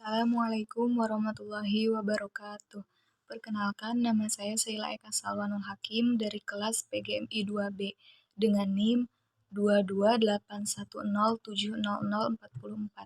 Assalamualaikum warahmatullahi wabarakatuh. Perkenalkan, nama saya Sheila Eka Salwanul Hakim dari kelas PGMI 2B dengan NIM 22810700044.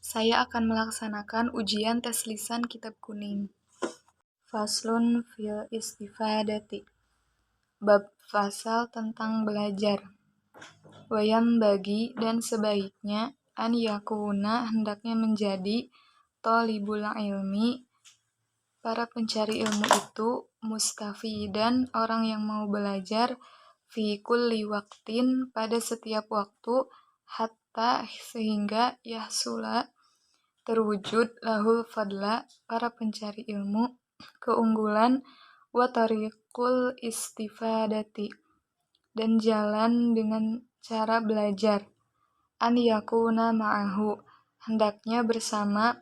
Saya akan melaksanakan ujian tes lisan kitab kuning. Faslun fil istifadati. Bab fasal tentang belajar. Wayam bagi dan sebaiknya an yakuna hendaknya menjadi thalibul ilmi, para pencari ilmu itu, mustafidan orang yang mau belajar, fi kulli waqtin pada setiap waktu, hatta sehingga yahsula terwujud lahul fadla para pencari ilmu keunggulan, wa tariqul istifadati dan jalan dengan cara belajar, an yakuna ma'ahu hendaknya bersama,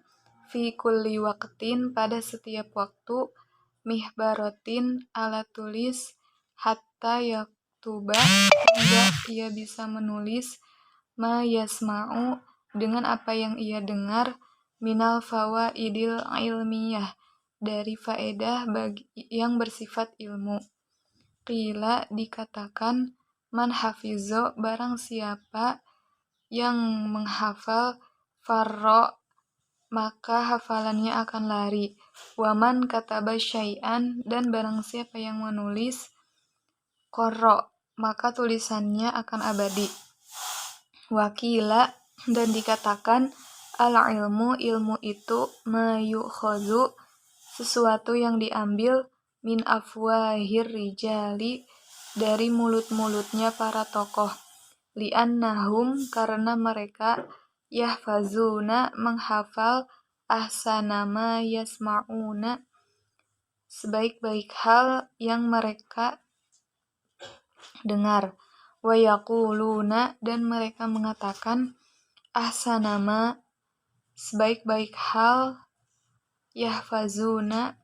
fi kulli waqtin pada setiap waktu, mihbarotin alat tulis, hatta yaktuba hingga ia bisa menulis, ma yasma'u dengan apa yang ia dengar, minal fawaidil ilmiyah dari faedah yang bersifat ilmu. Qila dikatakan, man hafizo barang siapa yang menghafal, farro maka hafalannya akan lari, waman kataba syai'an dan barang siapa yang menulis, qarro maka tulisannya akan abadi. Wakila dan dikatakan, al ilmu itu mayukhadhu sesuatu yang diambil, min afwahir rijali dari mulut-mulutnya para tokoh, li'annahum karena mereka, yahfazuna menghafal, ahsana ma yasma'una sebaik-baik hal yang mereka dengar, wa yaquluna dan mereka mengatakan, ahsana ma sebaik-baik hal, yahfazuna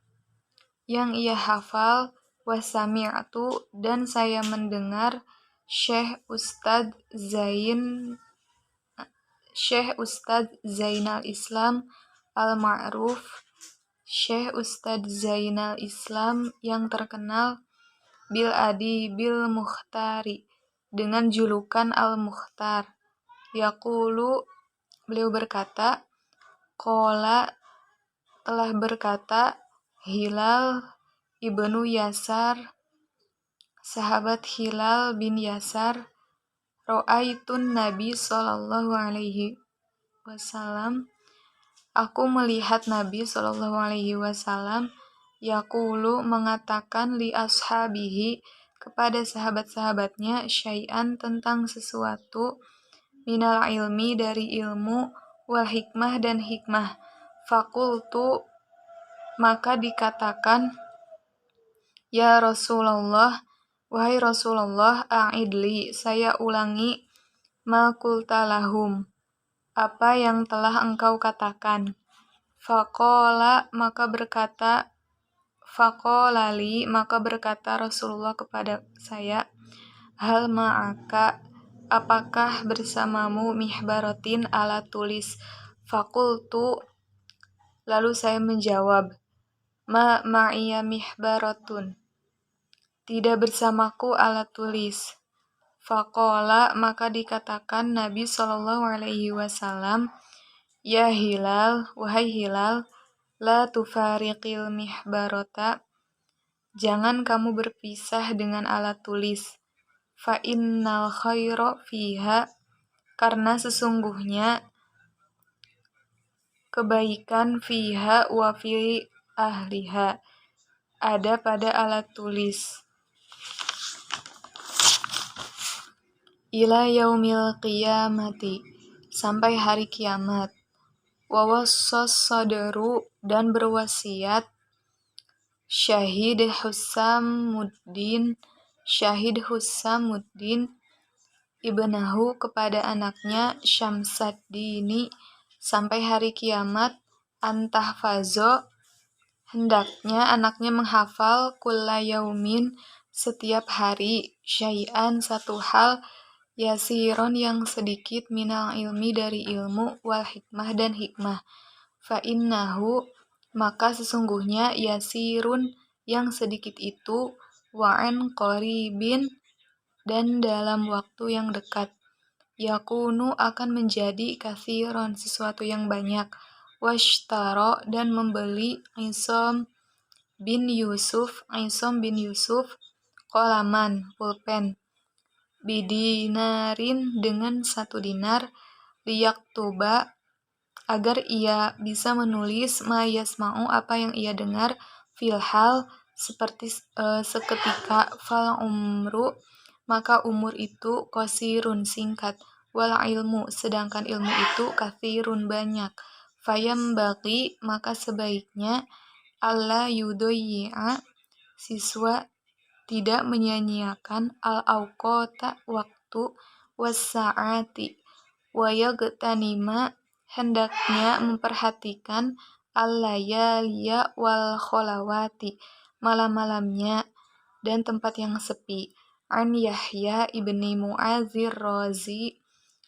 yang ia hafal, wa sami'tu dan saya mendengar, Syekh Ustadz Zainal Islam al-Ma'ruf, Syekh Ustadz Zainal Islam yang terkenal, bil bil Mukhtari dengan julukan Al-Mukhtar. Yaqulu beliau berkata, qala telah berkata Hilal ibnu Yasar, sahabat Hilal bin Yasar, ra'aitun Nabi sallallahu alaihi wasallam, aku melihat Nabi sallallahu alaihi wasallam, yaqulu mengatakan, li ashabihi kepada sahabat-sahabatnya, syai'an tentang sesuatu, minal ilmi dari ilmu, wal hikmah dan hikmah. Fakultu maka dikatakan, ya Rasulullah, wahai Rasulullah, a'idli saya ulangi, ma qulta lahum apa yang telah engkau katakan. Faqala maka berkata Rasulullah kepada saya, hal ma'aka apakah bersamamu mihbarotin alat tulis. Fakultu lalu saya menjawab, ma'iya mihbaratun tidak bersamaku alat tulis. Faqala maka dikatakan Nabi sallallahu alaihi wasallam, ya Hilal, wahai Hilal, la tufariqil mihbarata jangan kamu berpisah dengan alat tulis. Fa innal khaira fiha karena sesungguhnya kebaikan fiha wa fi ahliha ada pada alat tulis. Ila yaumil qiyamati sampai hari kiamat. Wa wassas sadaru dan berwasiat Syahid Husamuddin ibnahu kepada anaknya Syamsaddini sampai hari kiamat, antahfazo hendaknya anaknya menghafal kulla yaumin setiap hari, syai'an satu hal, Yasiron yang sedikit minal ilmi dari ilmu wal hikmah dan hikmah. Fa innahu maka sesungguhnya yasirun yang sedikit itu wa'an qaribin dan dalam waktu yang dekat yakunu akan menjadi kathiron sesuatu yang banyak washtaro dan membeli Isom bin Yusuf kolaman pulpen bidinarin dengan 1 dinar liyaktuba agar ia bisa menulis ma yasma'u apa yang ia dengar filhal seperti seketika fal umru maka umur itu qasirun singkat wal ilmu sedangkan ilmu itu kathirun banyak fayam bagi maka sebaiknya alla yudoyi'a siswa tidak menyia-nyiakan al-awqata waktu was-sa'ati wa yagtanima hendaknya memperhatikan al-layaliya wal kholawati malam-malamnya dan tempat yang sepi. An Yahya ibni Mu'azir Razi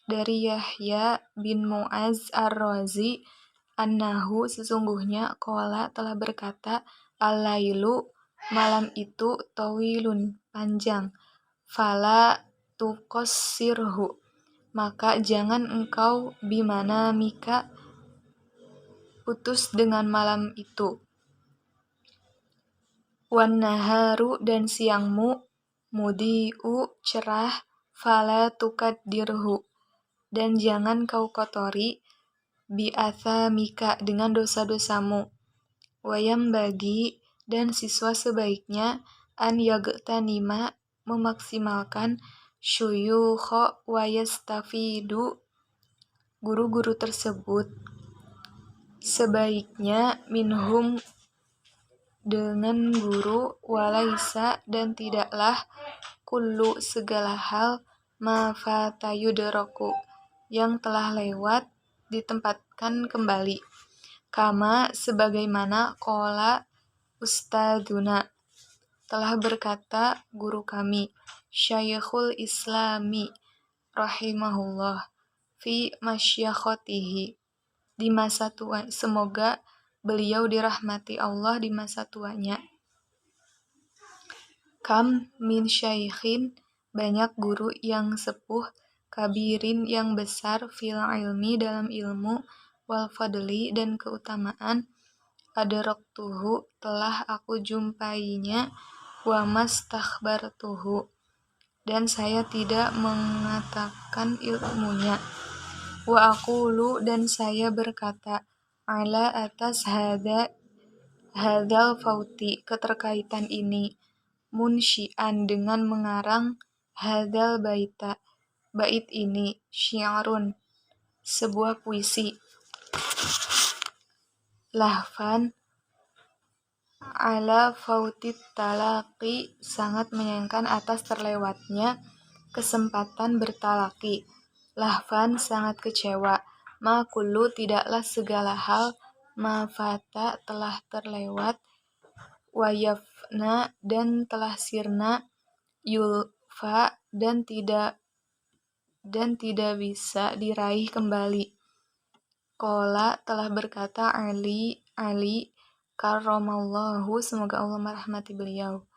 dari Yahya bin Mu'az ar-Razi annahu sesungguhnya qala telah berkata al-lailu malam itu tawilun panjang fala tuqassirhu maka jangan engkau bimana mika putus dengan malam itu wan naharu dan siangmu mudi'u cerah fala tukaddirhu dan jangan kau kotori bi'athamika dengan dosa-dosamu wayam bagi dan siswa sebaiknya an yagtanima memaksimalkan syuyukha wa yastafidu guru-guru tersebut sebaiknya minhum dengan guru walaisa dan tidaklah kullu segala hal mafatayudraku yang telah lewat ditempatkan kembali kama sebagaimana qala ustadzuna telah berkata guru kami Syekhul Islami rahimahullah fi masyayikhihi di masa tua semoga beliau dirahmati Allah di masa tuanya kam min syaikhin banyak guru yang sepuh kabirin yang besar fil ilmi dalam ilmu wal fadli dan keutamaan adraktuhu telah aku jumpainya wa mastakhbartuhu dan saya tidak mengatakan ilmunya wa aqulu dan saya berkata ala atas hadal fauti keterkaitan ini munsyian dengan mengarang hadal bait ini syiarun sebuah puisi lahfan ala fautit talaqi sangat menyayangkan atas terlewatnya kesempatan bertalaki lahfan sangat kecewa ma kullu tidaklah segala hal ma fata telah terlewat wa yafna dan telah sirna yulfa dan tidak bisa diraih kembali qala telah berkata Ali karramallahu semoga Allah merahmati beliau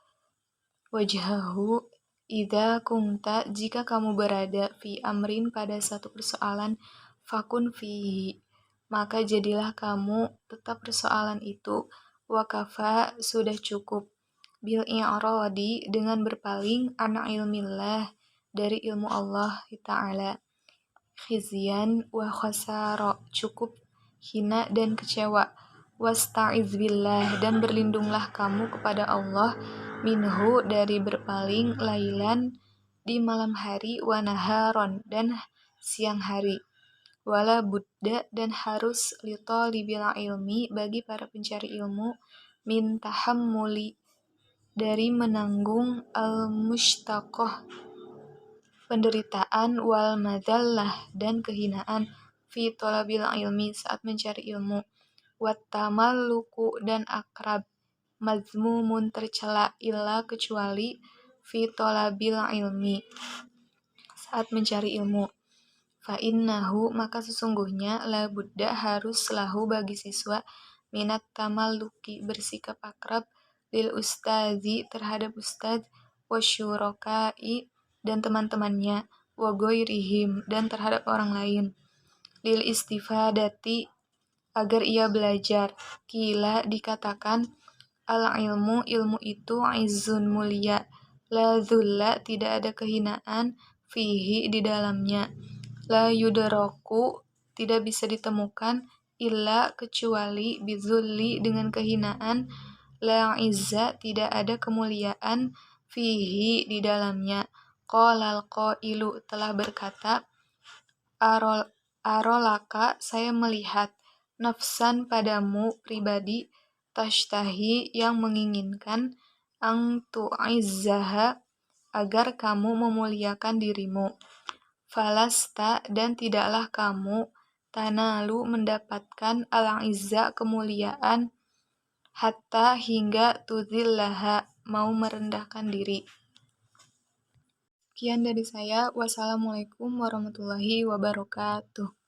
wajhahu idza kunta jika kamu berada fi amrin pada satu persoalan fakun fihi maka jadilah kamu tetap persoalan itu wakafa sudah cukup bil i'radi dengan berpaling an ilmillah dari ilmu Allah Ta'ala khizyan wa khasara cukup hina dan kecewa wasta'iz billah dan berlindunglah kamu kepada Allah minhu dari berpaling lailan di malam hari wa naharon dan siang hari wala budda dan harus li talibil ilmi bagi para pencari ilmu min tahammuli dari menanggung al mushtaqah penderitaan wal madallah dan kehinaan fi talabil ilmi saat mencari ilmu wat tamalluku dan akrab mazmumun tercela illa kecuali fi talabil ilmi saat mencari ilmu. Fa'innahu maka sesungguhnya la budda harus lahu bagi siswa minat tamalluki bersikap akrab lil ustazi terhadap ustadz wasyurokai dan teman-temannya wa ghairihim dan terhadap orang lain lil istifadati agar ia belajar. Kila dikatakan al ilmu itu izzun mulia la dhulla tidak ada kehinaan fihi di dalamnya la yudraku tidak bisa ditemukan illa kecuali bizulli dengan kehinaan la izza tidak ada kemuliaan fihi di dalamnya qalal qailu telah berkata arolaka saya melihat nafsan padamu pribadi tashtahi yang menginginkan ang tu'izzaha agar kamu memuliakan dirimu falasta dan tidaklah kamu tanalu mendapatkan al-izza kemuliaan hatta hingga tudzillaha mau merendahkan diri. Sekian dari saya. Wassalamualaikum warahmatullahi wabarakatuh.